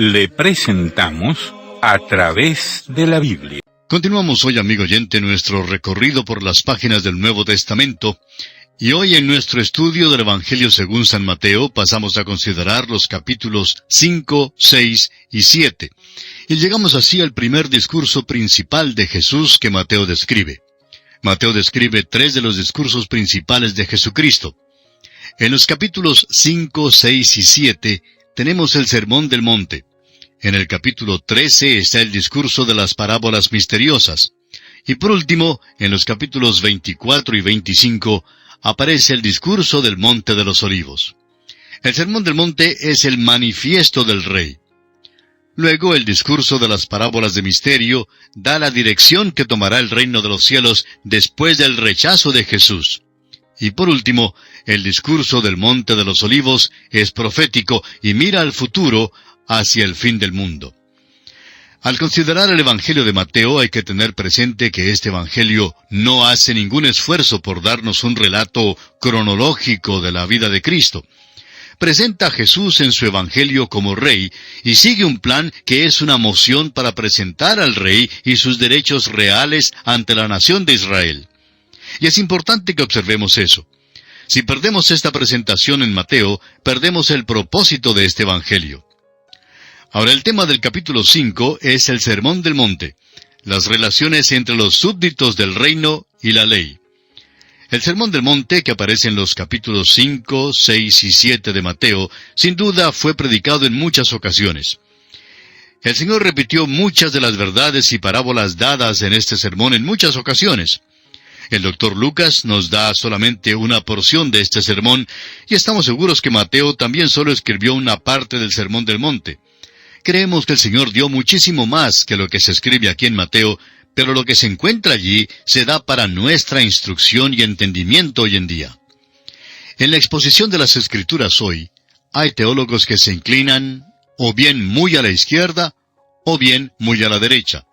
Le presentamos A Través de la Biblia. Continuamos hoy, amigo oyente, nuestro recorrido por las páginas del Nuevo Testamento. Y hoy en nuestro estudio del Evangelio según San Mateo pasamos a considerar los capítulos 5, 6 y 7. Y llegamos así al primer discurso principal de Jesús que Mateo describe. Mateo describe 3 de los discursos principales de Jesucristo. En los capítulos 5, 6 y 7 tenemos el Sermón del Monte. En el capítulo 13 está el discurso de las parábolas misteriosas. Y por último, en los capítulos 24 y 25, aparece el discurso del Monte de los Olivos. El Sermón del Monte es el manifiesto del Rey. Luego, el discurso de las parábolas de misterio da la dirección que tomará el reino de los cielos después del rechazo de Jesús. Y por último, el discurso del Monte de los Olivos es profético y mira al futuro, hacia el fin del mundo. Al considerar el Evangelio de Mateo hay que tener presente que este Evangelio no hace ningún esfuerzo por darnos un relato cronológico de la vida de Cristo. Presenta a Jesús en su Evangelio como Rey y sigue un plan que es una moción para presentar al Rey y sus derechos reales ante la nación de Israel. Y es importante que observemos eso. Si perdemos esta presentación en Mateo, perdemos el propósito de este Evangelio. Ahora el tema del capítulo 5 es el Sermón del Monte, las relaciones entre los súbditos del reino y la ley. El Sermón del Monte, que aparece en los capítulos 5, 6 y 7 de Mateo, sin duda fue predicado en muchas ocasiones. El Señor repitió muchas de las verdades y parábolas dadas en este sermón en muchas ocasiones. El doctor Lucas nos da solamente una porción de este sermón, y estamos seguros que Mateo también solo escribió una parte del Sermón del Monte. Creemos que el Señor dio muchísimo más que lo que se escribe aquí en Mateo, pero lo que se encuentra allí se da para nuestra instrucción y entendimiento hoy en día. En la exposición de las Escrituras hoy, hay teólogos que se inclinan o bien muy a la izquierda o bien muy a la derecha.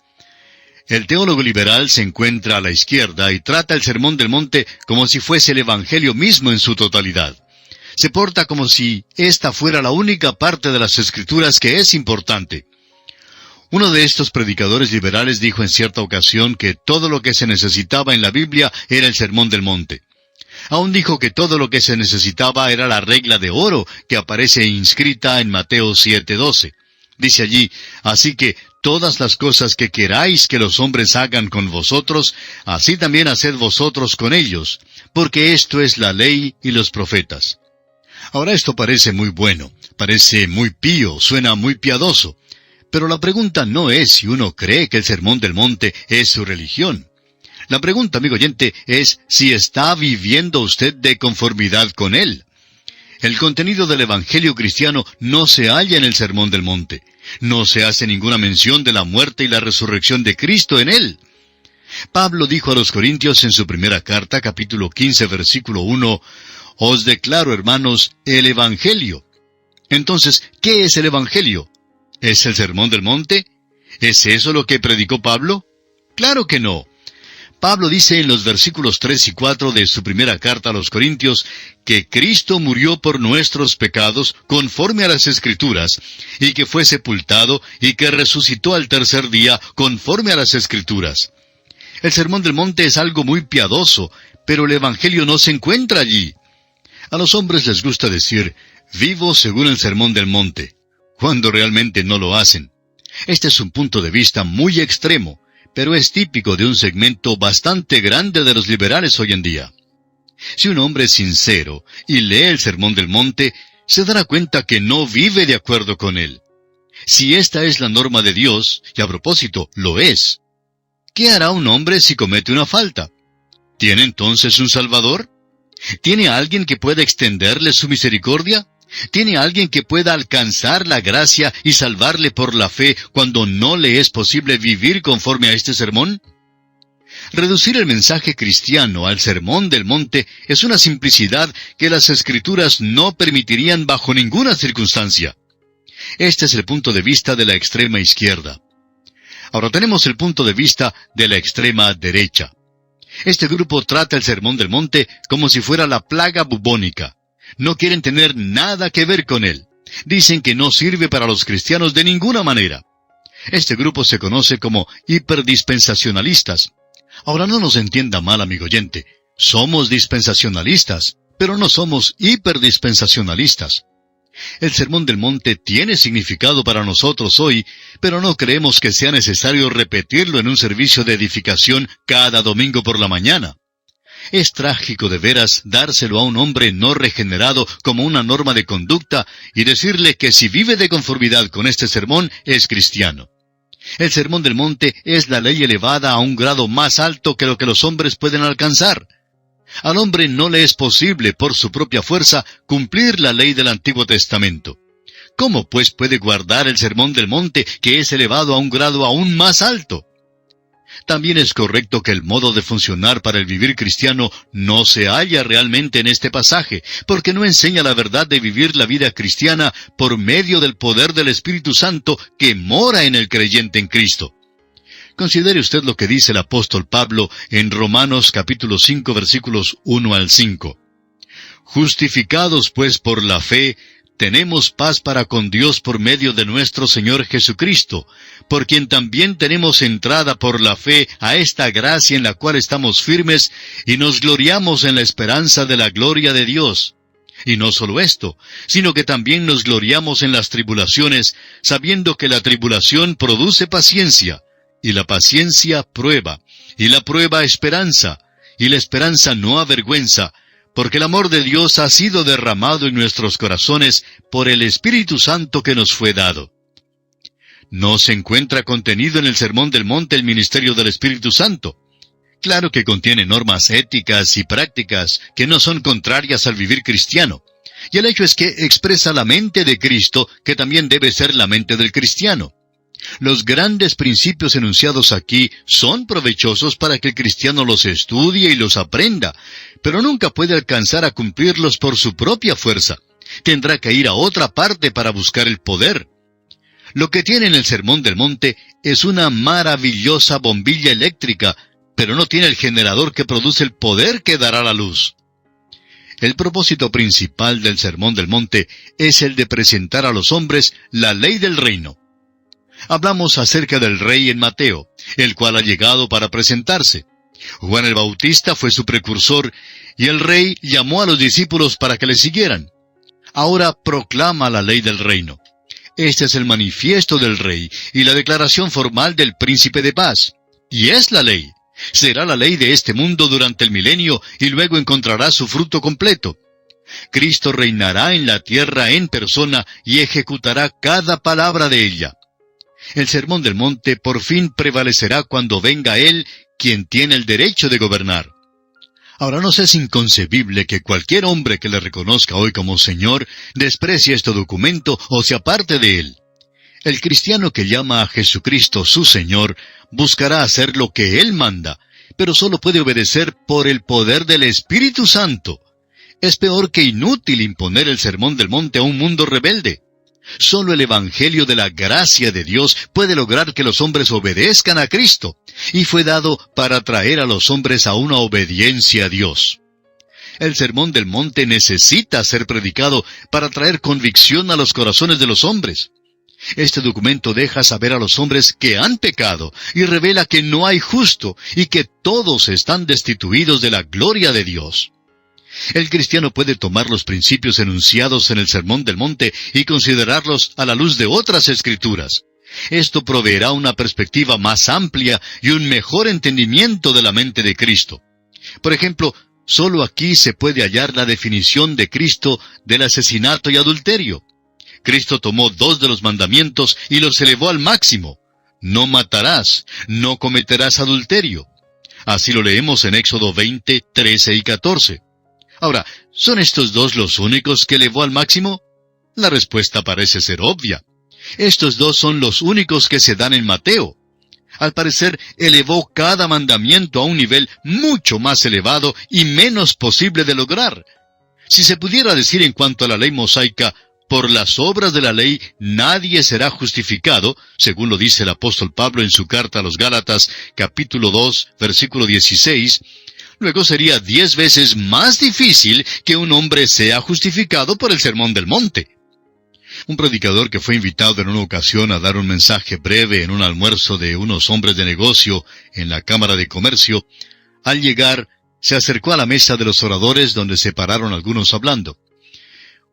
El teólogo liberal se encuentra a la izquierda y trata el Sermón del Monte como si fuese el Evangelio mismo en su totalidad. Se porta como si esta fuera la única parte de las Escrituras que es importante. Uno de estos predicadores liberales dijo en cierta ocasión que todo lo que se necesitaba en la Biblia era el Sermón del Monte. Aún dijo que todo lo que se necesitaba era la regla de oro que aparece inscrita en Mateo 7:12. Dice allí, así que todas las cosas que queráis que los hombres hagan con vosotros, así también haced vosotros con ellos, porque esto es la ley y los profetas. Ahora esto parece muy bueno, parece muy pío, suena muy piadoso. Pero la pregunta no es si uno cree que el Sermón del Monte es su religión. La pregunta, amigo oyente, es si está viviendo usted de conformidad con él. El contenido del Evangelio cristiano no se halla en el Sermón del Monte. No se hace ninguna mención de la muerte y la resurrección de Cristo en él. Pablo dijo a los Corintios en su primera carta, capítulo 15, versículo 1, «Os declaro, hermanos, el Evangelio». Entonces, ¿qué es el Evangelio? ¿Es el Sermón del Monte? ¿Es eso lo que predicó Pablo? ¡Claro que no! Pablo dice en los versículos 3 y 4 de su primera carta a los Corintios que Cristo murió por nuestros pecados conforme a las Escrituras, y que fue sepultado y que resucitó al tercer día conforme a las Escrituras. El Sermón del Monte es algo muy piadoso, pero el Evangelio no se encuentra allí. A los hombres les gusta decir, vivo según el Sermón del Monte, cuando realmente no lo hacen. Este es un punto de vista muy extremo, pero es típico de un segmento bastante grande de los liberales hoy en día. Si un hombre es sincero y lee el Sermón del Monte, se dará cuenta que no vive de acuerdo con él. Si esta es la norma de Dios, y a propósito, lo es, ¿qué hará un hombre si comete una falta? ¿Tiene entonces un Salvador? ¿Tiene alguien que pueda extenderle su misericordia? ¿Tiene alguien que pueda alcanzar la gracia y salvarle por la fe cuando no le es posible vivir conforme a este sermón? Reducir el mensaje cristiano al Sermón del Monte es una simplicidad que las Escrituras no permitirían bajo ninguna circunstancia. Este es el punto de vista de la extrema izquierda. Ahora tenemos el punto de vista de la extrema derecha. Este grupo trata el Sermón del Monte como si fuera la plaga bubónica. No quieren tener nada que ver con él. Dicen que no sirve para los cristianos de ninguna manera. Este grupo se conoce como hiperdispensacionalistas. Ahora no nos entienda mal, amigo oyente. Somos dispensacionalistas, pero no somos hiperdispensacionalistas. El Sermón del Monte tiene significado para nosotros hoy, pero no creemos que sea necesario repetirlo en un servicio de edificación cada domingo por la mañana. Es trágico de veras dárselo a un hombre no regenerado como una norma de conducta y decirle que si vive de conformidad con este sermón es cristiano. El Sermón del Monte es la ley elevada a un grado más alto que lo que los hombres pueden alcanzar. Al hombre no le es posible, por su propia fuerza, cumplir la ley del Antiguo Testamento. ¿Cómo, pues, puede guardar el Sermón del Monte, que es elevado a un grado aún más alto? También es correcto que el modo de funcionar para el vivir cristiano no se halla realmente en este pasaje, porque no enseña la verdad de vivir la vida cristiana por medio del poder del Espíritu Santo que mora en el creyente en Cristo. Considere usted lo que dice el apóstol Pablo en Romanos capítulo 5 versículos 1 al 5. Justificados pues por la fe, tenemos paz para con Dios por medio de nuestro Señor Jesucristo, por quien también tenemos entrada por la fe a esta gracia en la cual estamos firmes y nos gloriamos en la esperanza de la gloria de Dios. Y no solo esto, sino que también nos gloriamos en las tribulaciones, sabiendo que la tribulación produce paciencia, y la paciencia prueba, y la prueba esperanza, y la esperanza no avergüenza, porque el amor de Dios ha sido derramado en nuestros corazones por el Espíritu Santo que nos fue dado. No se encuentra contenido en el Sermón del Monte el ministerio del Espíritu Santo. Claro que contiene normas éticas y prácticas que no son contrarias al vivir cristiano. Y el hecho es que expresa la mente de Cristo, que también debe ser la mente del cristiano. Los grandes principios enunciados aquí son provechosos para que el cristiano los estudie y los aprenda, pero nunca puede alcanzar a cumplirlos por su propia fuerza. Tendrá que ir a otra parte para buscar el poder. Lo que tiene en el Sermón del Monte es una maravillosa bombilla eléctrica, pero no tiene el generador que produce el poder que dará la luz. El propósito principal del Sermón del Monte es el de presentar a los hombres la ley del reino. Hablamos acerca del rey en Mateo, el cual ha llegado para presentarse. Juan el Bautista fue su precursor, y el rey llamó a los discípulos para que le siguieran. Ahora proclama la ley del reino. Este es el manifiesto del rey y la declaración formal del príncipe de paz. Y es la ley. Será la ley de este mundo durante el milenio y luego encontrará su fruto completo. Cristo reinará en la tierra en persona y ejecutará cada palabra de ella. El Sermón del Monte por fin prevalecerá cuando venga Él, quien tiene el derecho de gobernar. Ahora nos es inconcebible que cualquier hombre que le reconozca hoy como Señor desprecie este documento o se aparte de él. El cristiano que llama a Jesucristo su Señor buscará hacer lo que Él manda, pero solo puede obedecer por el poder del Espíritu Santo. Es peor que inútil imponer el Sermón del Monte a un mundo rebelde. Solo el Evangelio de la gracia de Dios puede lograr que los hombres obedezcan a Cristo, y fue dado para traer a los hombres a una obediencia a Dios. El Sermón del Monte necesita ser predicado para traer convicción a los corazones de los hombres. Este documento deja saber a los hombres que han pecado y revela que no hay justo y que todos están destituidos de la gloria de Dios. El cristiano puede tomar los principios enunciados en el Sermón del Monte y considerarlos a la luz de otras escrituras. Esto proveerá una perspectiva más amplia y un mejor entendimiento de la mente de Cristo. Por ejemplo, solo aquí se puede hallar la definición de Cristo del asesinato y adulterio. Cristo tomó 2 de los mandamientos y los elevó al máximo. No matarás, no cometerás adulterio. Así lo leemos en Éxodo 20, 13 y 14. Ahora, ¿son estos 2 los únicos que elevó al máximo? La respuesta parece ser obvia. Estos 2 son los únicos que se dan en Mateo. Al parecer, elevó cada mandamiento a un nivel mucho más elevado y menos posible de lograr. Si se pudiera decir en cuanto a la ley mosaica, por las obras de la ley nadie será justificado, según lo dice el apóstol Pablo en su carta a los Gálatas, capítulo 2, versículo 16, luego sería 10 veces más difícil que un hombre sea justificado por el Sermón del Monte. Un predicador que fue invitado en una ocasión a dar un mensaje breve en un almuerzo de unos hombres de negocio en la Cámara de Comercio, al llegar, se acercó a la mesa de los oradores donde se pararon algunos hablando.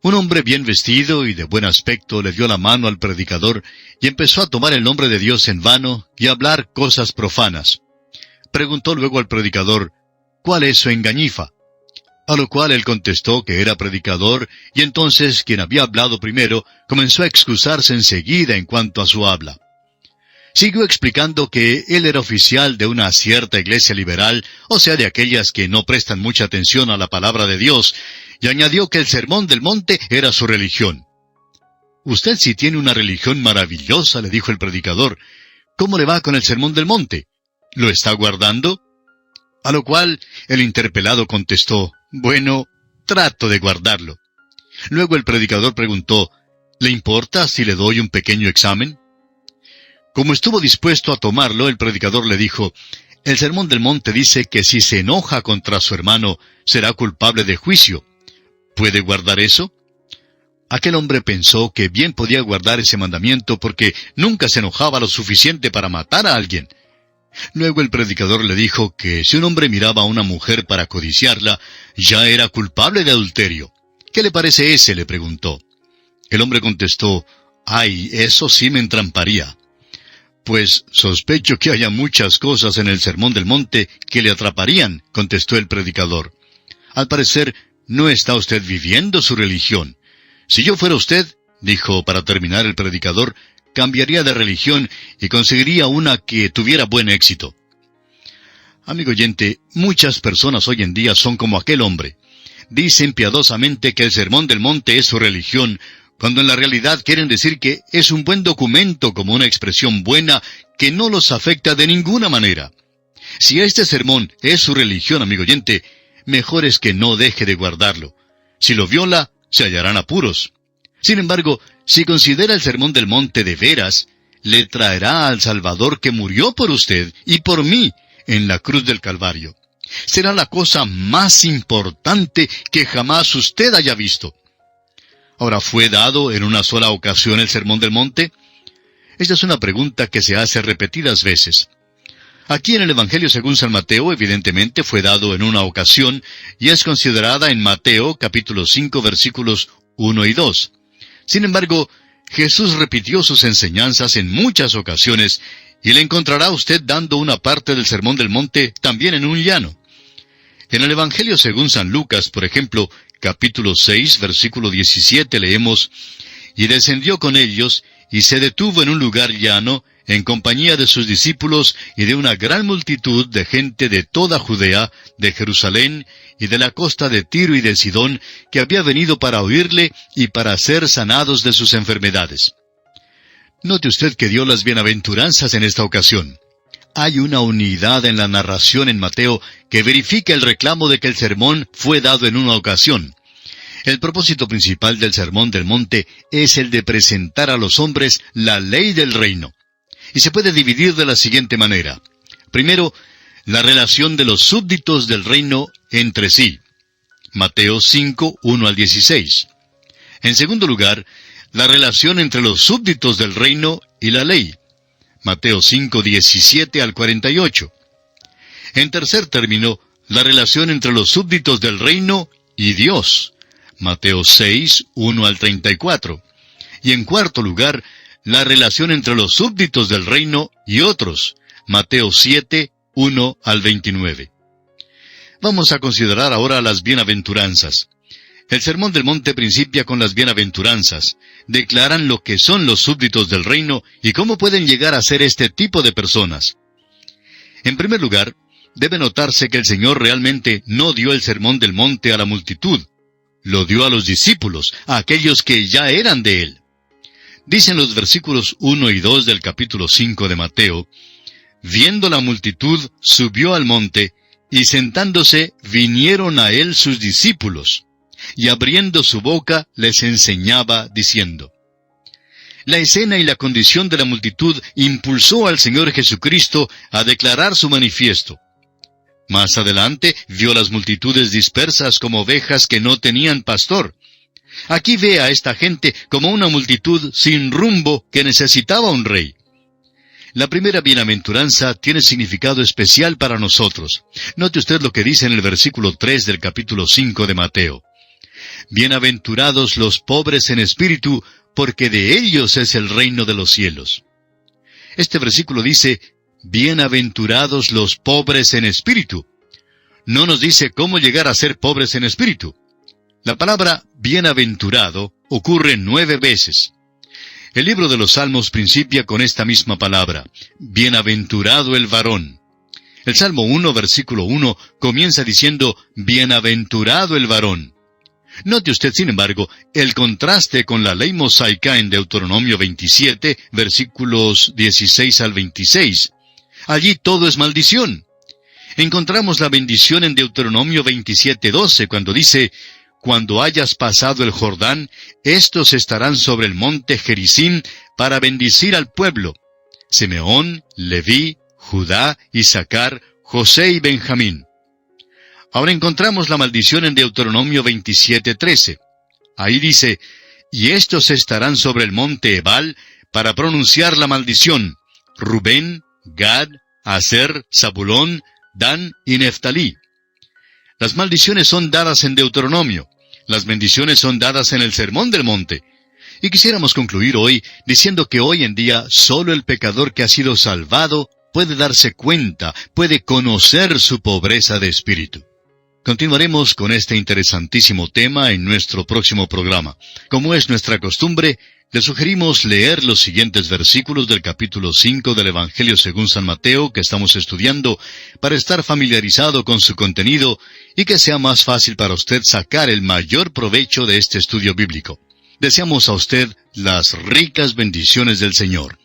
Un hombre bien vestido y de buen aspecto le dio la mano al predicador y empezó a tomar el nombre de Dios en vano y a hablar cosas profanas. Preguntó luego al predicador, ¿cuál es su engañifa? A lo cual él contestó que era predicador, y entonces quien había hablado primero comenzó a excusarse enseguida en cuanto a su habla. Siguió explicando que él era oficial de una cierta iglesia liberal, o sea, de aquellas que no prestan mucha atención a la palabra de Dios, y añadió que el Sermón del Monte era su religión. «Usted sí tiene una religión maravillosa», le dijo el predicador. «¿Cómo le va con el Sermón del Monte? ¿Lo está guardando?» A lo cual el interpelado contestó, «Bueno, trato de guardarlo». Luego el predicador preguntó, «¿Le importa si le doy un pequeño examen?». Como estuvo dispuesto a tomarlo, el predicador le dijo, «El Sermón del Monte dice que si se enoja contra su hermano, será culpable de juicio. ¿Puede guardar eso?». Aquel hombre pensó que bien podía guardar ese mandamiento porque nunca se enojaba lo suficiente para matar a alguien. Luego el predicador le dijo que si un hombre miraba a una mujer para codiciarla, ya era culpable de adulterio. «¿Qué le parece ese?», le preguntó. El hombre contestó, «Ay, eso sí me entramparía». «Pues sospecho que haya muchas cosas en el Sermón del Monte que le atraparían», contestó el predicador. «Al parecer, no está usted viviendo su religión. Si yo fuera usted», dijo para terminar el predicador, «cambiaría de religión y conseguiría una que tuviera buen éxito». Amigo oyente, muchas personas hoy en día son como aquel hombre. Dicen piadosamente que el Sermón del Monte es su religión, cuando en la realidad quieren decir que es un buen documento como una expresión buena que no los afecta de ninguna manera. Si este sermón es su religión, amigo oyente, mejor es que no deje de guardarlo. Si lo viola, se hallarán apuros. Sin embargo, si considera el Sermón del Monte de veras, le traerá al Salvador que murió por usted y por mí en la cruz del Calvario. Será la cosa más importante que jamás usted haya visto. Ahora, ¿fue dado en una sola ocasión el Sermón del Monte? Esta es una pregunta que se hace repetidas veces. Aquí en el Evangelio según San Mateo, evidentemente fue dado en una ocasión, y es considerada en Mateo capítulo 5 versículos 1 y 2. Sin embargo, Jesús repitió sus enseñanzas en muchas ocasiones, y le encontrará usted dando una parte del Sermón del Monte también en un llano. En el Evangelio según San Lucas, por ejemplo, capítulo 6, versículo 17, leemos, «Y descendió con ellos, y se detuvo en un lugar llano, en compañía de sus discípulos y de una gran multitud de gente de toda Judea, de Jerusalén y de la costa de Tiro y de Sidón, que había venido para oírle y para ser sanados de sus enfermedades». Note usted que dio las bienaventuranzas en esta ocasión. Hay una unidad en la narración en Mateo que verifica el reclamo de que el sermón fue dado en una ocasión. El propósito principal del Sermón del Monte es el de presentar a los hombres la ley del reino. Y se puede dividir de la siguiente manera. Primero, la relación de los súbditos del reino entre sí. Mateo 5, 1 al 16. En segundo lugar, la relación entre los súbditos del reino y la ley. Mateo 5, 17 al 48. En tercer término, la relación entre los súbditos del reino y Dios. Mateo 6, 1 al 34. Y en cuarto lugar, la relación entre los súbditos del reino y otros. Mateo 7, 1 al 29. Vamos a considerar ahora las bienaventuranzas. El Sermón del Monte principia con las bienaventuranzas. Declaran lo que son los súbditos del reino y cómo pueden llegar a ser este tipo de personas. En primer lugar, debe notarse que el Señor realmente no dio el Sermón del Monte a la multitud. Lo dio a los discípulos, a aquellos que ya eran de Él. Dicen los versículos 1 y 2 del capítulo 5 de Mateo, «Viendo la multitud, subió al monte, y sentándose, vinieron a Él sus discípulos. Y abriendo su boca, les enseñaba, diciendo». La escena y la condición de la multitud impulsó al Señor Jesucristo a declarar su manifiesto. Más adelante, vio las multitudes dispersas como ovejas que no tenían pastor. Aquí ve a esta gente como una multitud sin rumbo que necesitaba un rey. La primera bienaventuranza tiene significado especial para nosotros. Note usted lo que dice en el versículo 3 del capítulo 5 de Mateo. Bienaventurados los pobres en espíritu, porque de ellos es el reino de los cielos. Este versículo dice, bienaventurados los pobres en espíritu. No nos dice cómo llegar a ser pobres en espíritu. La palabra bienaventurado ocurre 9 veces. El libro de los Salmos principia con esta misma palabra, bienaventurado el varón. El Salmo 1, versículo 1, comienza diciendo, bienaventurado el varón. Note usted, sin embargo, el contraste con la ley mosaica en Deuteronomio 27, versículos 16 al 26. Allí todo es maldición. Encontramos la bendición en Deuteronomio 27, 12, cuando dice, cuando hayas pasado el Jordán, estos estarán sobre el monte Gerizim para bendecir al pueblo. Simeón, Leví, Judá, Isaacar, José y Benjamín. Ahora encontramos la maldición en Deuteronomio 27, 13. Ahí dice, y estos estarán sobre el monte Ebal para pronunciar la maldición. Rubén, Gad, Aser, Zabulón, Dan y Neftalí. Las maldiciones son dadas en Deuteronomio. Las bendiciones son dadas en el Sermón del Monte. Y quisiéramos concluir hoy diciendo que hoy en día solo el pecador que ha sido salvado puede darse cuenta, puede conocer su pobreza de espíritu. Continuaremos con este interesantísimo tema en nuestro próximo programa. Como es nuestra costumbre, le sugerimos leer los siguientes versículos del capítulo 5 del Evangelio según San Mateo que estamos estudiando para estar familiarizado con su contenido y que sea más fácil para usted sacar el mayor provecho de este estudio bíblico. Deseamos a usted las ricas bendiciones del Señor.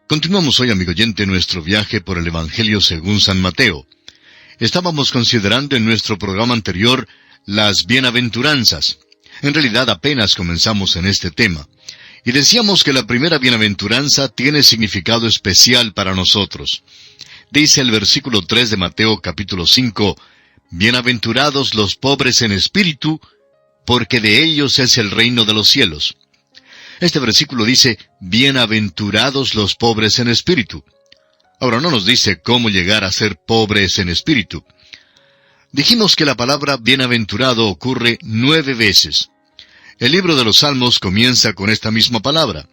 Continuamos hoy, amigo oyente, nuestro viaje por el Evangelio según San Mateo. Estábamos considerando en nuestro programa anterior las bienaventuranzas. En realidad apenas comenzamos en este tema. Y decíamos que la primera bienaventuranza tiene significado especial para nosotros. Dice el versículo 3 de Mateo capítulo 5, bienaventurados los pobres en espíritu, porque de ellos es el reino de los cielos. Este versículo dice, bienaventurados los pobres en espíritu. Ahora no nos dice cómo llegar a ser pobres en espíritu. Dijimos que la palabra bienaventurado ocurre 9 veces. El libro de los Salmos comienza con esta misma palabra.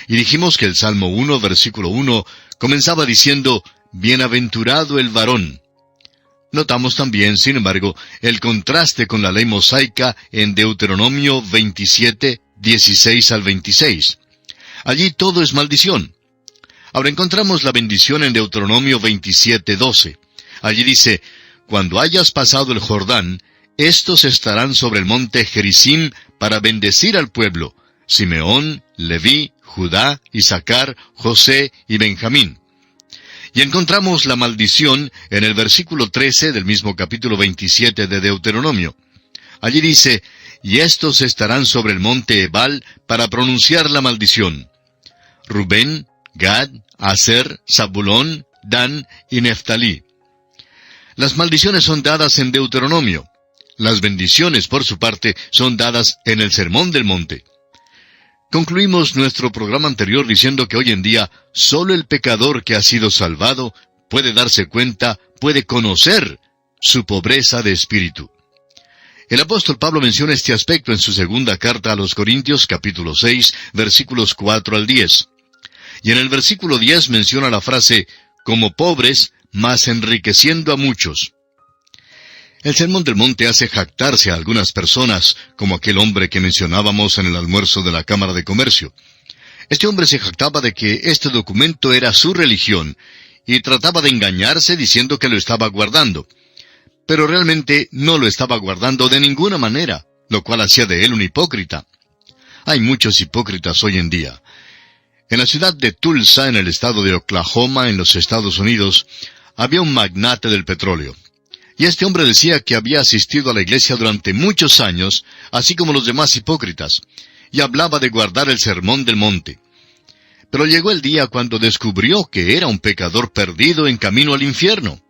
Y dijimos que el Salmo 1, versículo 1, comenzaba diciendo, bienaventurado el varón. Notamos también, sin embargo, el contraste con la ley mosaica en Deuteronomio 27, 16 al 26. Allí todo es maldición. Ahora encontramos la bendición en Deuteronomio 27, 12. Allí dice, cuando hayas pasado el Jordán, estos estarán sobre el monte Gerizim para bendecir al pueblo, Simeón, Leví, Judá, Isaacar, José y Benjamín. Y encontramos la maldición en el versículo 13 del mismo capítulo 27 de Deuteronomio. Allí dice, y estos estarán sobre el monte Ebal para pronunciar la maldición. Rubén, Gad, Aser, Zabulón, Dan y Neftalí. Las maldiciones son dadas en Deuteronomio. Las bendiciones, por su parte, son dadas en el Sermón del Monte. Concluimos nuestro programa anterior diciendo que hoy en día solo el pecador que ha sido salvado puede darse cuenta, puede conocer su pobreza de espíritu. El apóstol Pablo menciona este aspecto en su segunda carta a los Corintios, capítulo 6, versículos 4 al 10. Y en el versículo 10 menciona la frase, como pobres, mas enriqueciendo a muchos. El Sermón del Monte hace jactarse a algunas personas, como aquel hombre que mencionábamos en el almuerzo de la Cámara de Comercio. Este hombre se jactaba de que este documento era su religión, y trataba de engañarse diciendo que lo estaba guardando. Pero realmente no lo estaba guardando de ninguna manera, lo cual hacía de él un hipócrita. Hay muchos hipócritas hoy en día. En la ciudad de Tulsa, en el estado de Oklahoma, en los Estados Unidos, había un magnate del petróleo. Y este hombre decía que había asistido a la iglesia durante muchos años, así como los demás hipócritas, y hablaba de guardar el Sermón del Monte. Pero llegó el día cuando descubrió que era un pecador perdido en camino al infierno.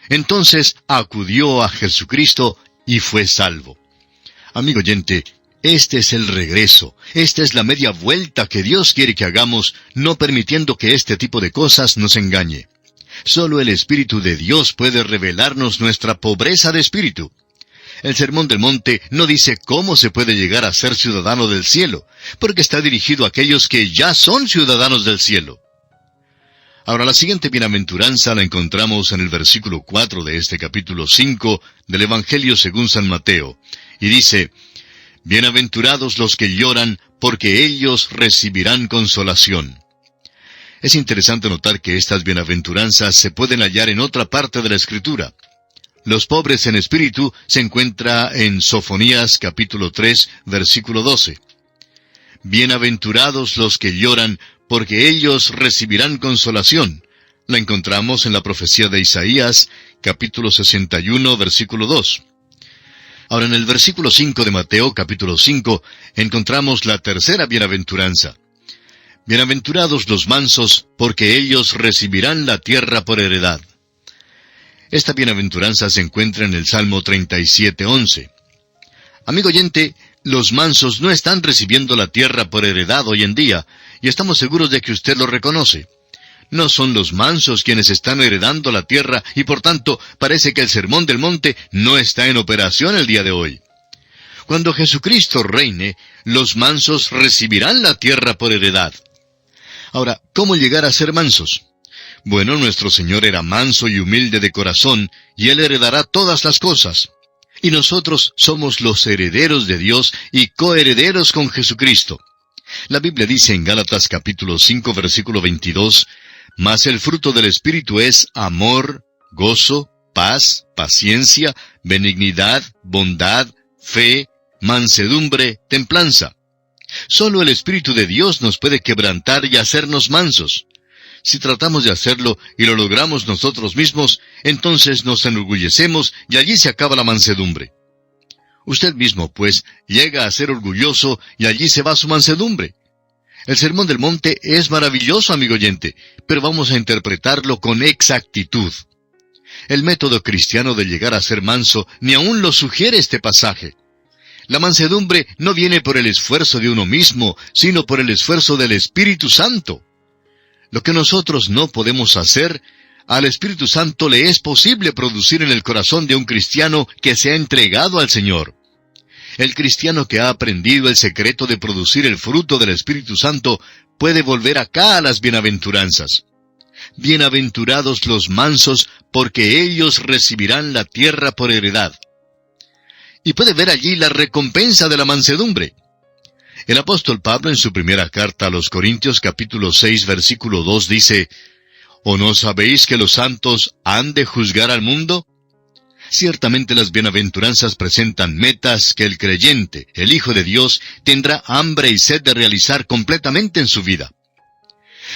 Entonces acudió a Jesucristo y fue salvo. Amigo oyente, Este es el regreso, esta es la media vuelta que Dios quiere que hagamos, no permitiendo que este tipo de cosas nos engañe. Solo el Espíritu de Dios puede revelarnos nuestra pobreza de espíritu. El Sermón del Monte no dice cómo se puede llegar a ser ciudadano del cielo, porque está dirigido a aquellos que ya son ciudadanos del cielo. Ahora, la siguiente bienaventuranza la encontramos en el versículo 4 de este capítulo 5 del Evangelio según San Mateo, y dice: Bienaventurados los que lloran, porque ellos recibirán consolación. Es interesante notar que estas bienaventuranzas se pueden hallar en otra parte de la Escritura. Los pobres en espíritu se encuentra en Sofonías capítulo 3, versículo 12. Bienaventurados los que lloran, porque ellos recibirán consolación. La encontramos en la profecía de Isaías, capítulo 61, versículo 2. Ahora, en el versículo 5 de Mateo, capítulo 5, encontramos la tercera bienaventuranza. Bienaventurados los mansos, porque ellos recibirán la tierra por heredad. Esta bienaventuranza se encuentra en el Salmo 37:11. Amigo oyente, los mansos no están recibiendo la tierra por heredad hoy en día, y estamos seguros de que usted lo reconoce. No son los mansos quienes están heredando la tierra, y por tanto parece que el Sermón del Monte no está en operación el día de hoy. Cuando Jesucristo reine, los mansos recibirán la tierra por heredad. Ahora, ¿cómo llegar a ser mansos? Bueno, nuestro Señor era manso y humilde de corazón, y Él heredará todas las cosas. Y nosotros somos los herederos de Dios y coherederos con Jesucristo. La Biblia dice en Gálatas capítulo 5, versículo 22, «Mas el fruto del Espíritu es amor, gozo, paz, paciencia, benignidad, bondad, fe, mansedumbre, templanza». Solo el Espíritu de Dios nos puede quebrantar y hacernos mansos. Si tratamos de hacerlo y lo logramos nosotros mismos, entonces nos enorgullecemos y allí se acaba la mansedumbre. Usted mismo, pues, llega a ser orgulloso y allí se va su mansedumbre. El Sermón del Monte es maravilloso, amigo oyente, pero vamos a interpretarlo con exactitud. El método cristiano de llegar a ser manso ni aún lo sugiere este pasaje. La mansedumbre no viene por el esfuerzo de uno mismo, sino por el esfuerzo del Espíritu Santo. Lo que nosotros no podemos hacer, al Espíritu Santo le es posible producir en el corazón de un cristiano que se ha entregado al Señor. El cristiano que ha aprendido el secreto de producir el fruto del Espíritu Santo puede volver acá a las bienaventuranzas. Bienaventurados los mansos, porque ellos recibirán la tierra por heredad. Y puede ver allí la recompensa de la mansedumbre. El apóstol Pablo en su primera carta a los Corintios capítulo 6 versículo 2 dice: ¿O no sabéis que los santos han de juzgar al mundo? Ciertamente las bienaventuranzas presentan metas que el creyente, el Hijo de Dios, tendrá hambre y sed de realizar completamente en su vida.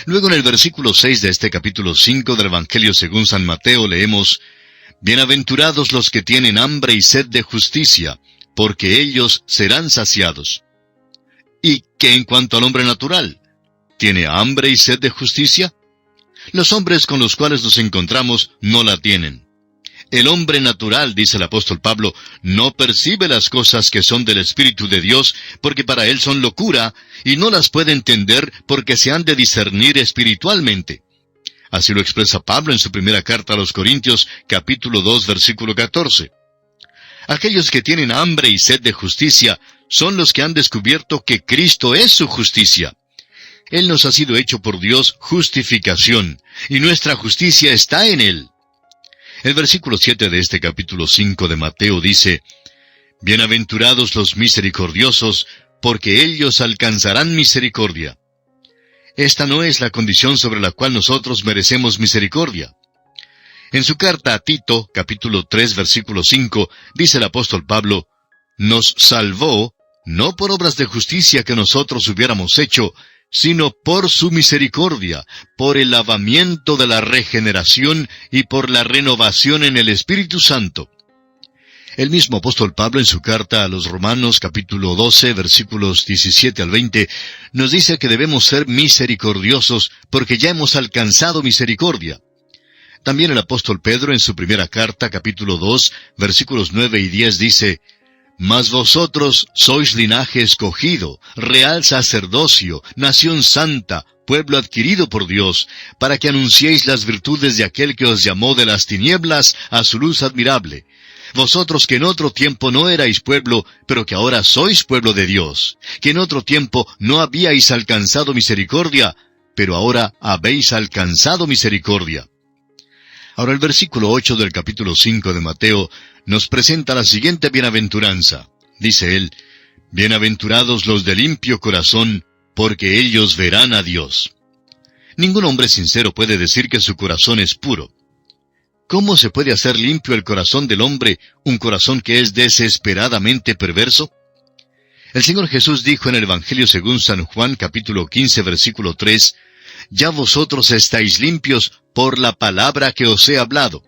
Luego en el versículo 6 de este capítulo 5 del Evangelio según San Mateo leemos: Bienaventurados los que tienen hambre y sed de justicia, porque ellos serán saciados. ¿Y qué en cuanto al hombre natural? ¿Tiene hambre y sed de justicia? Los hombres con los cuales nos encontramos no la tienen. El hombre natural, dice el apóstol Pablo, no percibe las cosas que son del Espíritu de Dios, porque para él son locura, y no las puede entender porque se han de discernir espiritualmente. Así lo expresa Pablo en su primera carta a los Corintios, capítulo 2, versículo 14. Aquellos que tienen hambre y sed de justicia son los que han descubierto que Cristo es su justicia. Él nos ha sido hecho por Dios justificación, y nuestra justicia está en Él. El versículo 7 de este capítulo 5 de Mateo dice: Bienaventurados los misericordiosos, porque ellos alcanzarán misericordia. Esta no es la condición sobre la cual nosotros merecemos misericordia. En su carta a Tito, capítulo 3, versículo 5, dice el apóstol Pablo: Nos salvó, no por obras de justicia que nosotros hubiéramos hecho, sino por su misericordia, por el lavamiento de la regeneración y por la renovación en el Espíritu Santo. El mismo apóstol Pablo en su carta a los Romanos capítulo 12 versículos 17 al 20 nos dice que debemos ser misericordiosos porque ya hemos alcanzado misericordia. También el apóstol Pedro en su primera carta capítulo 2 versículos 9 y 10 dice: Mas vosotros sois linaje escogido, real sacerdocio, nación santa, pueblo adquirido por Dios, para que anunciéis las virtudes de aquel que os llamó de las tinieblas a su luz admirable. Vosotros que en otro tiempo no erais pueblo, pero que ahora sois pueblo de Dios, que en otro tiempo no habíais alcanzado misericordia, pero ahora habéis alcanzado misericordia. Ahora el versículo 8 del capítulo 5 de Mateo nos presenta la siguiente bienaventuranza. Dice él, «Bienaventurados los de limpio corazón, porque ellos verán a Dios». Ningún hombre sincero puede decir que su corazón es puro. ¿Cómo se puede hacer limpio el corazón del hombre, un corazón que es desesperadamente perverso? El Señor Jesús dijo en el Evangelio según San Juan, capítulo 15, versículo 3, «Ya vosotros estáis limpios por la palabra que os he hablado».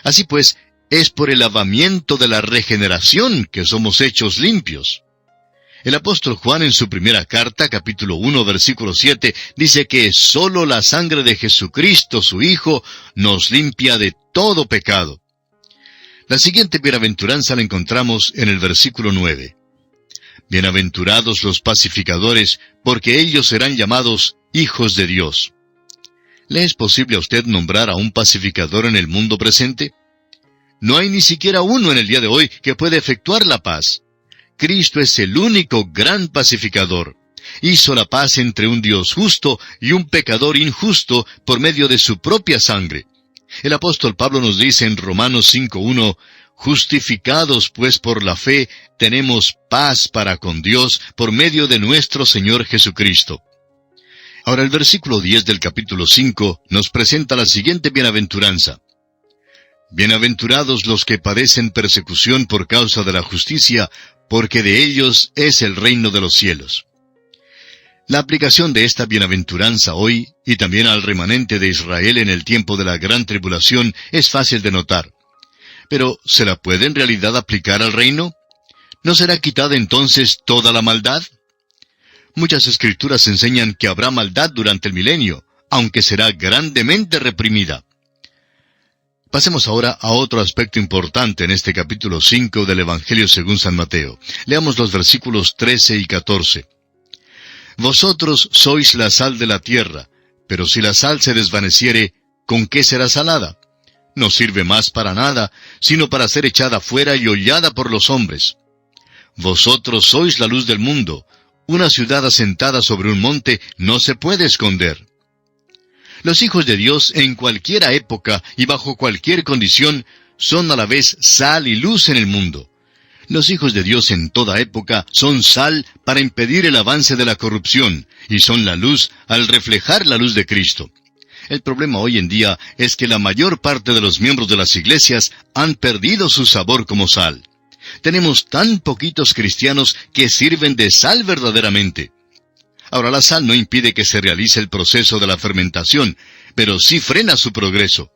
Así pues, es por el lavamiento de la regeneración que somos hechos limpios. El apóstol Juan en su primera carta, capítulo 1, versículo 7, dice que sólo la sangre de Jesucristo, su Hijo, nos limpia de todo pecado. La siguiente bienaventuranza la encontramos en el versículo 9. «Bienaventurados los pacificadores, porque ellos serán llamados hijos de Dios». ¿Le es posible a usted nombrar a un pacificador en el mundo presente? No hay ni siquiera uno en el día de hoy que pueda efectuar la paz. Cristo es el único gran pacificador. Hizo la paz entre un Dios justo y un pecador injusto por medio de su propia sangre. El apóstol Pablo nos dice en Romanos 5:1, «Justificados pues por la fe, tenemos paz para con Dios por medio de nuestro Señor Jesucristo». Ahora el versículo 10 del capítulo 5 nos presenta la siguiente bienaventuranza. «Bienaventurados los que padecen persecución por causa de la justicia, porque de ellos es el reino de los cielos». La aplicación de esta bienaventuranza hoy, y también al remanente de Israel en el tiempo de la gran tribulación, es fácil de notar. Pero, ¿se la puede en realidad aplicar al reino? ¿No será quitada entonces toda la maldad? Muchas escrituras enseñan que habrá maldad durante el milenio, aunque será grandemente reprimida. Pasemos ahora a otro aspecto importante en este capítulo 5 del Evangelio según San Mateo. Leamos los versículos 13 y 14. «Vosotros sois la sal de la tierra, pero si la sal se desvaneciere, ¿con qué será salada? No sirve más para nada, sino para ser echada fuera y hollada por los hombres. Vosotros sois la luz del mundo. Una ciudad asentada sobre un monte no se puede esconder». Los hijos de Dios en cualquier época y bajo cualquier condición son a la vez sal y luz en el mundo. Los hijos de Dios en toda época son sal para impedir el avance de la corrupción y son la luz al reflejar la luz de Cristo. El problema hoy en día es que la mayor parte de los miembros de las iglesias han perdido su sabor como sal. Tenemos tan poquitos cristianos que sirven de sal verdaderamente. Ahora, la sal no impide que se realice el proceso de la fermentación, pero sí frena su progreso.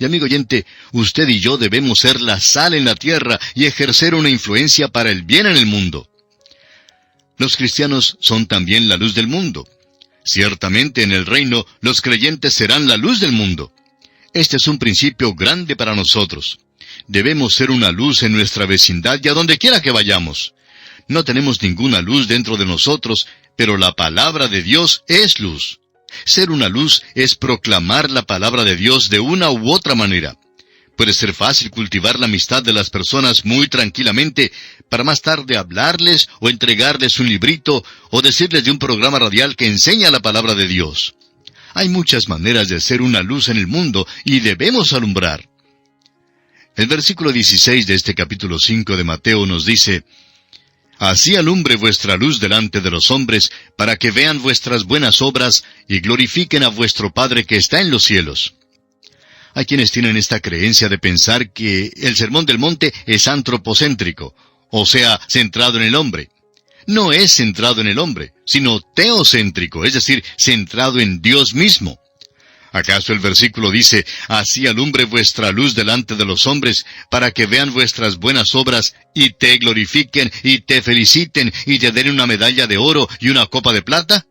Y amigo oyente, usted y yo debemos ser la sal en la tierra y ejercer una influencia para el bien en el mundo. Los cristianos son también la luz del mundo. Ciertamente en el reino los creyentes serán la luz del mundo. Este es un principio grande para nosotros. Debemos ser una luz en nuestra vecindad y a donde quiera que vayamos. No tenemos ninguna luz dentro de nosotros, pero la palabra de Dios es luz. Ser una luz es proclamar la palabra de Dios de una u otra manera. Puede ser fácil cultivar la amistad de las personas muy tranquilamente, para más tarde hablarles o entregarles un librito o decirles de un programa radial que enseña la palabra de Dios. Hay muchas maneras de ser una luz en el mundo y debemos alumbrar. El versículo 16 de este capítulo 5 de Mateo nos dice, «Así alumbre vuestra luz delante de los hombres, para que vean vuestras buenas obras y glorifiquen a vuestro Padre que está en los cielos». Hay quienes tienen esta creencia de pensar que el Sermón del Monte es antropocéntrico, o sea, centrado en el hombre. No es centrado en el hombre, sino teocéntrico, es decir, centrado en Dios mismo. ¿Acaso el versículo dice, «Así alumbre vuestra luz delante de los hombres, para que vean vuestras buenas obras, y te glorifiquen, y te feliciten, y te den una medalla de oro y una copa de plata»?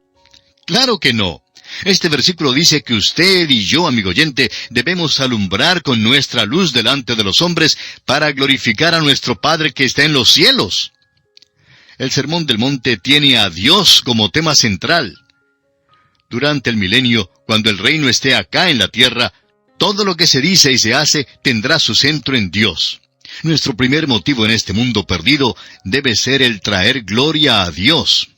Claro que no. Este versículo dice que usted y yo, amigo oyente, debemos alumbrar con nuestra luz delante de los hombres para glorificar a nuestro Padre que está en los cielos. El Sermón del Monte tiene a Dios como tema central. Durante el milenio, cuando el reino esté acá en la tierra, todo lo que se dice y se hace tendrá su centro en Dios. Nuestro primer motivo en este mundo perdido debe ser el traer gloria a Dios.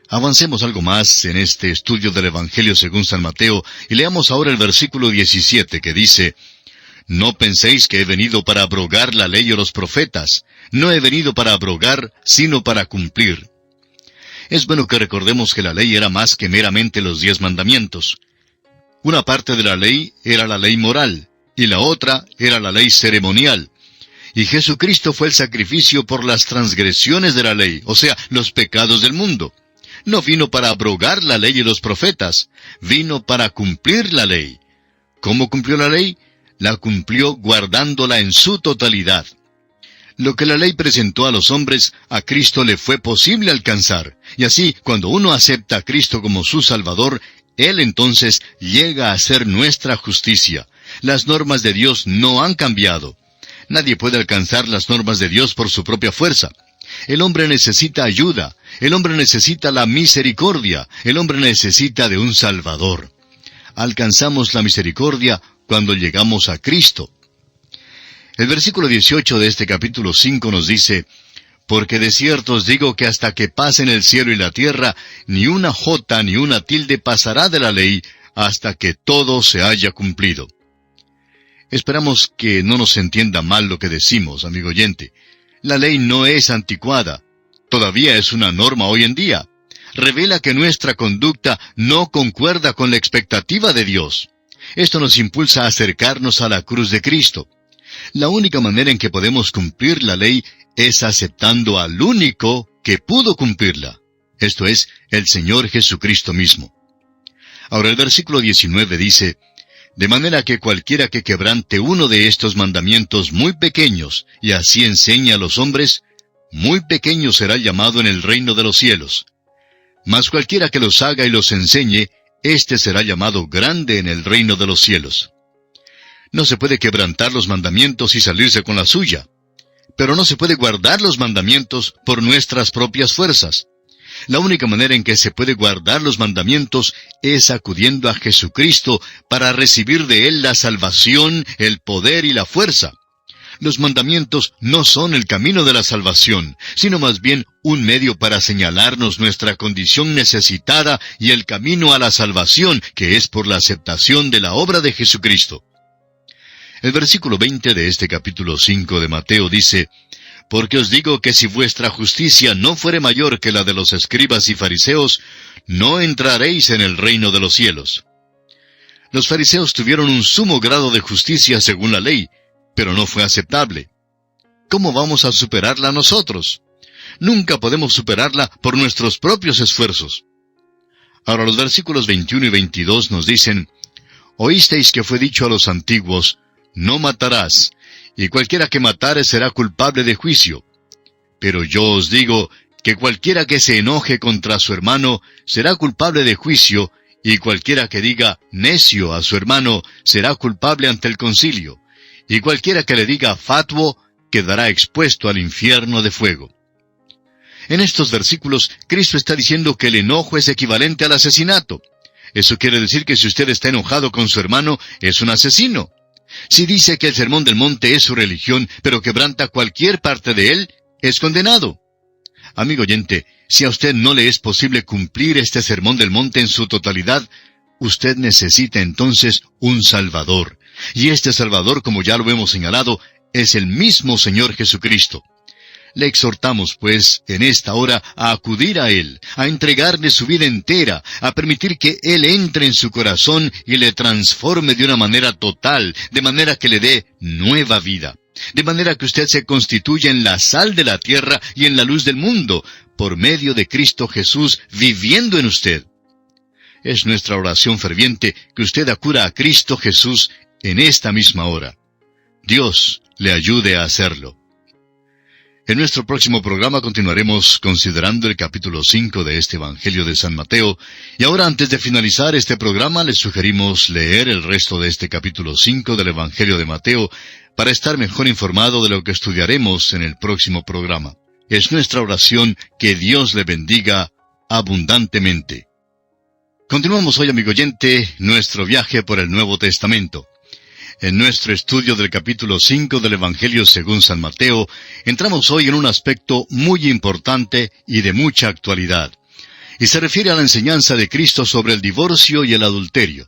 Avancemos algo más en este estudio del Evangelio según San Mateo y leamos ahora el versículo 17 que dice: No penséis que he venido para abrogar la ley o los profetas. No he venido para abrogar, sino para cumplir. Es bueno que recordemos que la ley era más que meramente los 10 mandamientos. Una parte de la ley era la ley moral, y la otra era la ley ceremonial. Y Jesucristo fue el sacrificio por las transgresiones de la ley, o sea, los pecados del mundo. No vino para abrogar la ley y los profetas, vino para cumplir la ley. ¿Cómo cumplió la ley? La cumplió guardándola en su totalidad. Lo que la ley presentó a los hombres, a Cristo le fue posible alcanzar. Y así, cuando uno acepta a Cristo como su Salvador, Él entonces llega a ser nuestra justicia. Las normas de Dios no han cambiado. Nadie puede alcanzar las normas de Dios por su propia fuerza. El hombre necesita ayuda. El hombre necesita la misericordia. El hombre necesita de un Salvador. Alcanzamos la misericordia cuando llegamos a Cristo. El versículo 18 de este capítulo 5 nos dice: Porque de cierto os digo que hasta que pasen el cielo y la tierra, ni una jota ni una tilde pasará de la ley, hasta que todo se haya cumplido. Esperamos que no nos entienda mal lo que decimos, amigo oyente. La ley no es anticuada. Todavía es una norma hoy en día. Revela que nuestra conducta no concuerda con la expectativa de Dios. Esto nos impulsa a acercarnos a la cruz de Cristo. La única manera en que podemos cumplir la ley es aceptando al único que pudo cumplirla. Esto es, el Señor Jesucristo mismo. Ahora el versículo 19 dice: De manera que cualquiera que quebrante uno de estos mandamientos muy pequeños, y así enseña a los hombres, muy pequeño será llamado en el reino de los cielos. Mas cualquiera que los haga y los enseñe, éste será llamado grande en el reino de los cielos. No se puede quebrantar los mandamientos y salirse con la suya. Pero no se puede guardar los mandamientos por nuestras propias fuerzas. La única manera en que se puede guardar los mandamientos es acudiendo a Jesucristo para recibir de Él la salvación, el poder y la fuerza. Los mandamientos no son el camino de la salvación, sino más bien un medio para señalarnos nuestra condición necesitada y el camino a la salvación, que es por la aceptación de la obra de Jesucristo. El versículo 20 de este capítulo 5 de Mateo dice: Porque os digo que si vuestra justicia no fuere mayor que la de los escribas y fariseos, no entraréis en el reino de los cielos. Los fariseos tuvieron un sumo grado de justicia según la ley, pero no fue aceptable. ¿Cómo vamos a superarla nosotros? Nunca podemos superarla por nuestros propios esfuerzos. Ahora los versículos 21 y 22 nos dicen: Oísteis que fue dicho a los antiguos: No matarás, y cualquiera que matare será culpable de juicio. Pero yo os digo que cualquiera que se enoje contra su hermano será culpable de juicio, y cualquiera que diga necio a su hermano será culpable ante el concilio, y cualquiera que le diga fatuo quedará expuesto al infierno de fuego. En estos versículos, Cristo está diciendo que el enojo es equivalente al asesinato. Eso quiere decir que si usted está enojado con su hermano, es un asesino. Si dice que el Sermón del Monte es su religión, pero quebranta cualquier parte de él, es condenado. Amigo oyente, si a usted no le es posible cumplir este Sermón del Monte en su totalidad, usted necesita entonces un Salvador. Y este Salvador, como ya lo hemos señalado, es el mismo Señor Jesucristo. Le exhortamos, pues, en esta hora a acudir a Él, a entregarle su vida entera, a permitir que Él entre en su corazón y le transforme de una manera total, de manera que le dé nueva vida, de manera que usted se constituya en la sal de la tierra y en la luz del mundo, por medio de Cristo Jesús viviendo en usted. Es nuestra oración ferviente que usted acuda a Cristo Jesús en esta misma hora. Dios le ayude a hacerlo. En nuestro próximo programa continuaremos considerando el capítulo 5 de este Evangelio de San Mateo, y ahora antes de finalizar este programa les sugerimos leer el resto de este capítulo 5 del Evangelio de Mateo para estar mejor informado de lo que estudiaremos en el próximo programa. Es nuestra oración que Dios le bendiga abundantemente. Continuamos hoy, amigo oyente, nuestro viaje por el Nuevo Testamento. En nuestro estudio del capítulo 5 del Evangelio según San Mateo, entramos hoy en un aspecto muy importante y de mucha actualidad, y se refiere a la enseñanza de Cristo sobre el divorcio y el adulterio.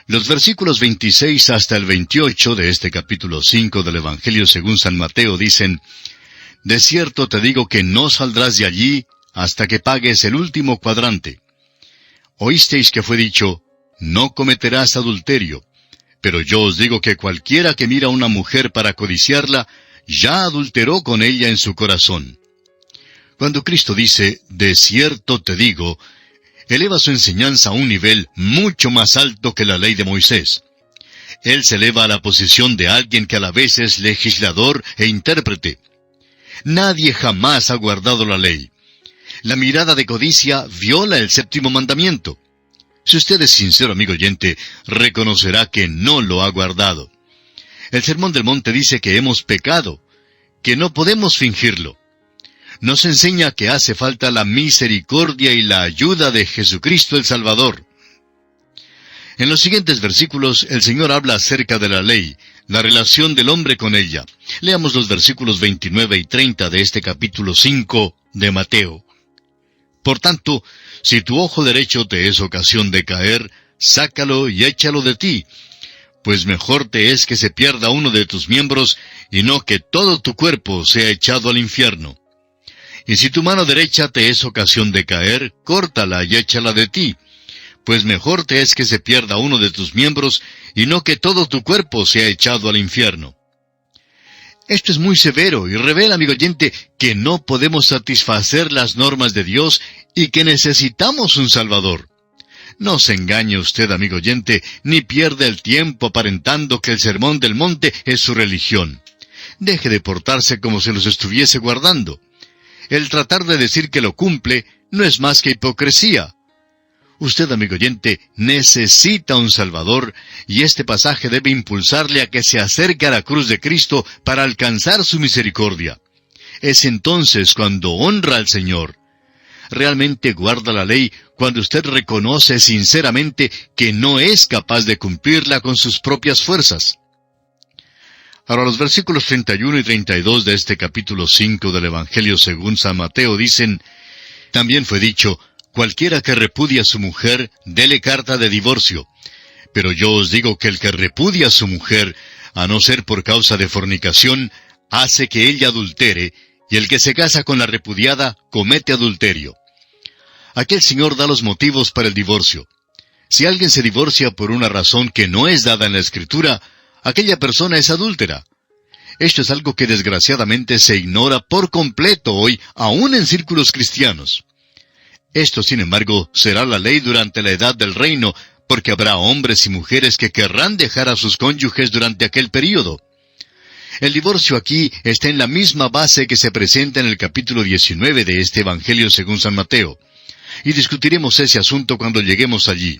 Los versículos 26 hasta el 28 de este capítulo 5 del Evangelio según San Mateo dicen: «De cierto te digo que no saldrás de allí hasta que pagues el último cuadrante. Oísteis que fue dicho, no cometerás adulterio. Pero yo os digo que cualquiera que mira a una mujer para codiciarla, ya adulteró con ella en su corazón». Cuando Cristo dice, «de cierto te digo», eleva su enseñanza a un nivel mucho más alto que la ley de Moisés. Él se eleva a la posición de alguien que a la vez es legislador e intérprete. Nadie jamás ha guardado la ley. La mirada de codicia viola el séptimo mandamiento. Si usted es sincero, amigo oyente, reconocerá que no lo ha guardado. El Sermón del Monte dice que hemos pecado, que no podemos fingirlo. Nos enseña que hace falta la misericordia y la ayuda de Jesucristo el Salvador. En los siguientes versículos, el Señor habla acerca de la ley, la relación del hombre con ella. Leamos los versículos 29 y 30 de este capítulo 5 de Mateo. «Por tanto, si tu ojo derecho te es ocasión de caer, sácalo y échalo de ti, pues mejor te es que se pierda uno de tus miembros, y no que todo tu cuerpo sea echado al infierno. Y si tu mano derecha te es ocasión de caer, córtala y échala de ti, pues mejor te es que se pierda uno de tus miembros, y no que todo tu cuerpo sea echado al infierno». Esto es muy severo y revela, amigo oyente, que no podemos satisfacer las normas de Dios y que necesitamos un Salvador. No se engañe usted, amigo oyente, ni pierda el tiempo aparentando que el Sermón del Monte es su religión. Deje de portarse como si los estuviese guardando. El tratar de decir que lo cumple no es más que hipocresía. Usted, amigo oyente, necesita un Salvador, y este pasaje debe impulsarle a que se acerque a la cruz de Cristo para alcanzar su misericordia. Es entonces cuando honra al Señor. Realmente guarda la ley cuando usted reconoce sinceramente que no es capaz de cumplirla con sus propias fuerzas. Ahora los versículos 31 y 32 de este capítulo 5 del Evangelio según San Mateo dicen: «También fue dicho, cualquiera que repudia a su mujer, dele carta de divorcio. Pero yo os digo que el que repudia a su mujer, a no ser por causa de fornicación, hace que ella adultere, y el que se casa con la repudiada, comete adulterio». Aquí el Señor da los motivos para el divorcio. Si alguien se divorcia por una razón que no es dada en la Escritura, aquella persona es adúltera. Esto es algo que desgraciadamente se ignora por completo hoy, aún en círculos cristianos. Esto, sin embargo, será la ley durante la edad del reino, porque habrá hombres y mujeres que querrán dejar a sus cónyuges durante aquel período. El divorcio aquí está en la misma base que se presenta en el capítulo 19 de este Evangelio según San Mateo. Y discutiremos ese asunto cuando lleguemos allí.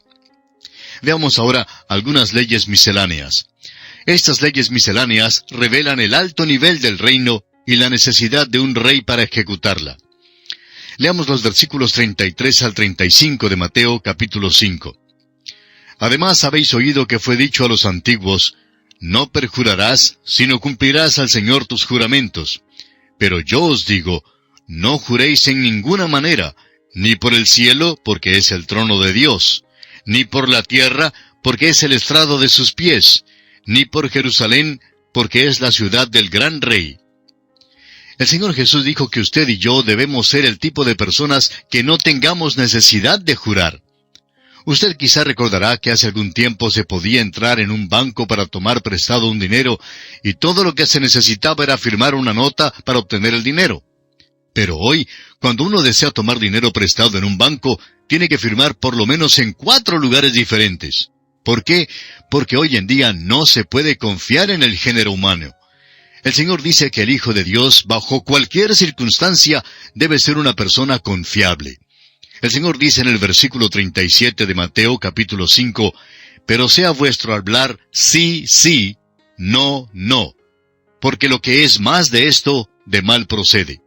Veamos ahora algunas leyes misceláneas. Estas leyes misceláneas revelan el alto nivel del reino y la necesidad de un rey para ejecutarla. Leamos los versículos 33 al 35 de Mateo capítulo 5. «Además habéis oído que fue dicho a los antiguos, no perjurarás, sino cumplirás al Señor tus juramentos. Pero yo os digo, no juréis en ninguna manera, ni por el cielo, porque es el trono de Dios, ni por la tierra, porque es el estrado de sus pies, ni por Jerusalén, porque es la ciudad del gran rey». El Señor Jesús dijo que usted y yo debemos ser el tipo de personas que no tengamos necesidad de jurar. Usted quizá recordará que hace algún tiempo se podía entrar en un banco para tomar prestado un dinero, y todo lo que se necesitaba era firmar una nota para obtener el dinero. Pero hoy, cuando uno desea tomar dinero prestado en un banco, tiene que firmar por lo menos en 4 lugares diferentes. ¿Por qué? Porque hoy en día no se puede confiar en el género humano. El Señor dice que el Hijo de Dios, bajo cualquier circunstancia, debe ser una persona confiable. El Señor dice en el versículo 37 de Mateo capítulo 5, «Pero sea vuestro hablar sí, sí, no, no, porque lo que es más de esto, de mal procede».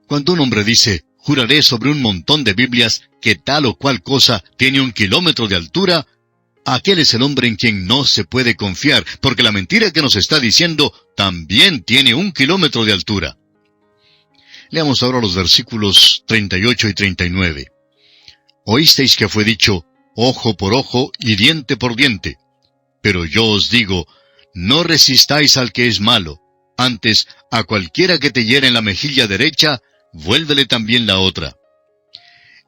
Cuando un hombre dice, «Juraré sobre un montón de Biblias que tal o cual cosa tiene 1 kilómetro de altura», aquel es el hombre en quien no se puede confiar, porque la mentira que nos está diciendo también tiene 1 kilómetro de altura. Leamos ahora los versículos 38 y 39. «Oísteis que fue dicho, ojo por ojo y diente por diente. Pero yo os digo, no resistáis al que es malo. Antes, a cualquiera que te hiere en la mejilla derecha, vuélvele también la otra».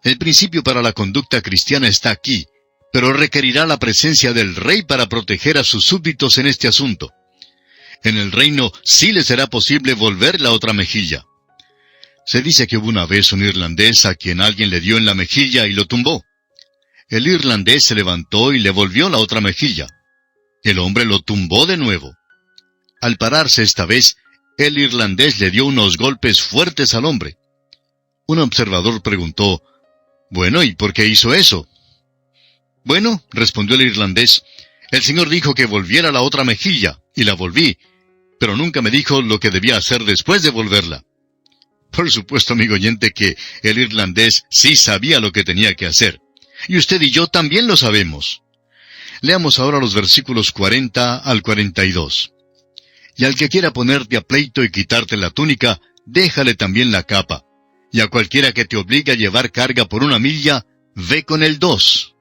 El principio para la conducta cristiana está aquí, pero requerirá la presencia del rey para proteger a sus súbditos en este asunto. En el reino sí le será posible volver la otra mejilla. Se dice que hubo una vez un irlandés a quien alguien le dio en la mejilla y lo tumbó. El irlandés se levantó y le volvió la otra mejilla. El hombre lo tumbó de nuevo. Al pararse esta vez, el irlandés le dio unos golpes fuertes al hombre. Un observador preguntó, «Bueno, ¿y por qué hizo eso?» «Bueno», respondió el irlandés, «el Señor dijo que volviera la otra mejilla, y la volví, pero nunca me dijo lo que debía hacer después de volverla». Por supuesto, amigo oyente, que el irlandés sí sabía lo que tenía que hacer. Y usted y yo también lo sabemos. Leamos ahora los versículos 40 al 42. «Y al que quiera ponerte a pleito y quitarte la túnica, déjale también la capa. Y a cualquiera que te obligue a llevar carga por 1 milla, ve con él 2.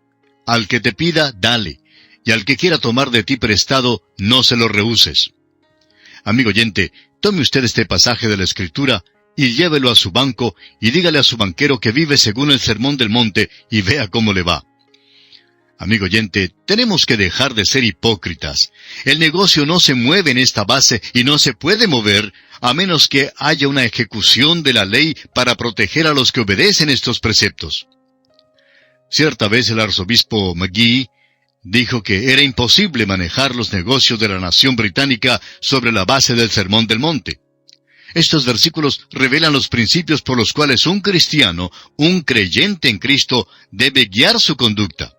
Al que te pida, dale. Y al que quiera tomar de ti prestado, no se lo rehuses». Amigo oyente, tome usted este pasaje de la Escritura y llévelo a su banco y dígale a su banquero que vive según el Sermón del Monte y vea cómo le va. Amigo oyente, tenemos que dejar de ser hipócritas. El negocio no se mueve en esta base y no se puede mover a menos que haya una ejecución de la ley para proteger a los que obedecen estos preceptos. Cierta vez el arzobispo McGee dijo que era imposible manejar los negocios de la nación británica sobre la base del Sermón del Monte. Estos versículos revelan los principios por los cuales un cristiano, un creyente en Cristo, debe guiar su conducta.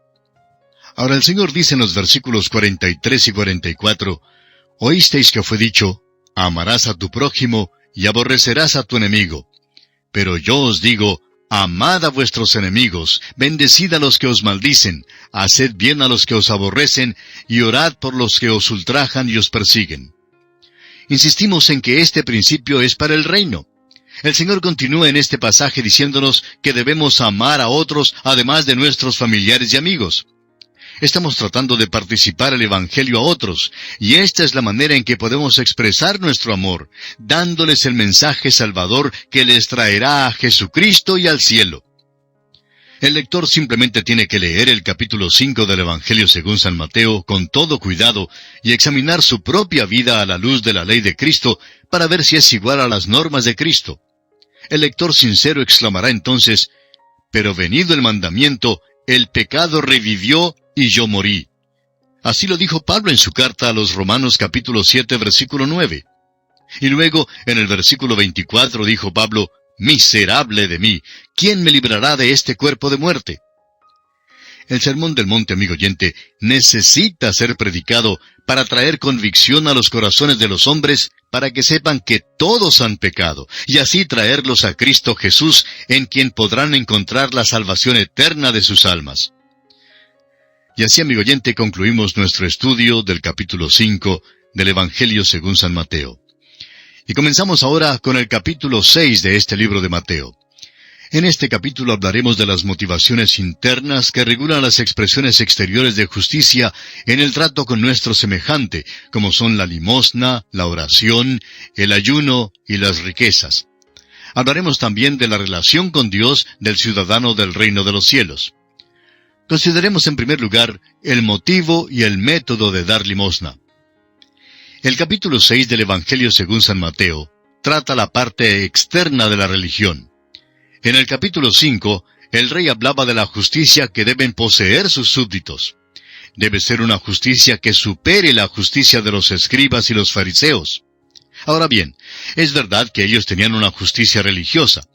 Ahora el Señor dice en los versículos 43 y 44, «Oísteis que fue dicho, amarás a tu prójimo y aborrecerás a tu enemigo. Pero yo os digo, amad a vuestros enemigos, bendecid a los que os maldicen, haced bien a los que os aborrecen, y orad por los que os ultrajan y os persiguen». Insistimos en que este principio es para el reino. El Señor continúa en este pasaje diciéndonos que debemos amar a otros además de nuestros familiares y amigos. Estamos tratando de participar el Evangelio a otros, y esta es la manera en que podemos expresar nuestro amor, dándoles el mensaje salvador que les traerá a Jesucristo y al cielo. El lector simplemente tiene que leer el capítulo 5 del Evangelio según San Mateo con todo cuidado y examinar su propia vida a la luz de la ley de Cristo para ver si es igual a las normas de Cristo. El lector sincero exclamará entonces, «Pero venido el mandamiento, el pecado revivió y yo morí». Así lo dijo Pablo en su carta a los Romanos capítulo 7 versículo 9. Y luego, en el versículo 24 dijo Pablo, «Miserable de mí, ¿quién me librará de este cuerpo de muerte?». El Sermón del Monte, amigo oyente, necesita ser predicado para traer convicción a los corazones de los hombres, para que sepan que todos han pecado, y así traerlos a Cristo Jesús, en quien podrán encontrar la salvación eterna de sus almas. Y así, amigo oyente, concluimos nuestro estudio del capítulo 5 del Evangelio según San Mateo. Y comenzamos ahora con el capítulo 6 de este libro de Mateo. En este capítulo hablaremos de las motivaciones internas que regulan las expresiones exteriores de justicia en el trato con nuestro semejante, como son la limosna, la oración, el ayuno y las riquezas. Hablaremos también de la relación con Dios del ciudadano del reino de los cielos. Consideremos en primer lugar el motivo y el método de dar limosna. El capítulo 6 del Evangelio según San Mateo trata la parte externa de la religión. En el capítulo 5, el rey hablaba de la justicia que deben poseer sus súbditos. Debe ser una justicia que supere la justicia de los escribas y los fariseos. Ahora bien, es verdad que ellos tenían una justicia religiosa.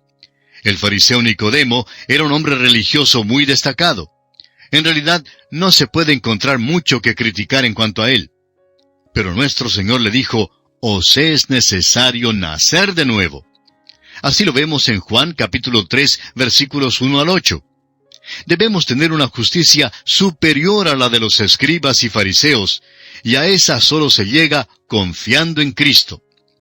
El fariseo Nicodemo era un hombre religioso muy destacado. En realidad, no se puede encontrar mucho que criticar en cuanto a él. Pero nuestro Señor le dijo, «Os es necesario nacer de nuevo». Así lo vemos en Juan capítulo 3, versículos 1 al 8. Debemos tener una justicia superior a la de los escribas y fariseos, y a esa solo se llega confiando en Cristo.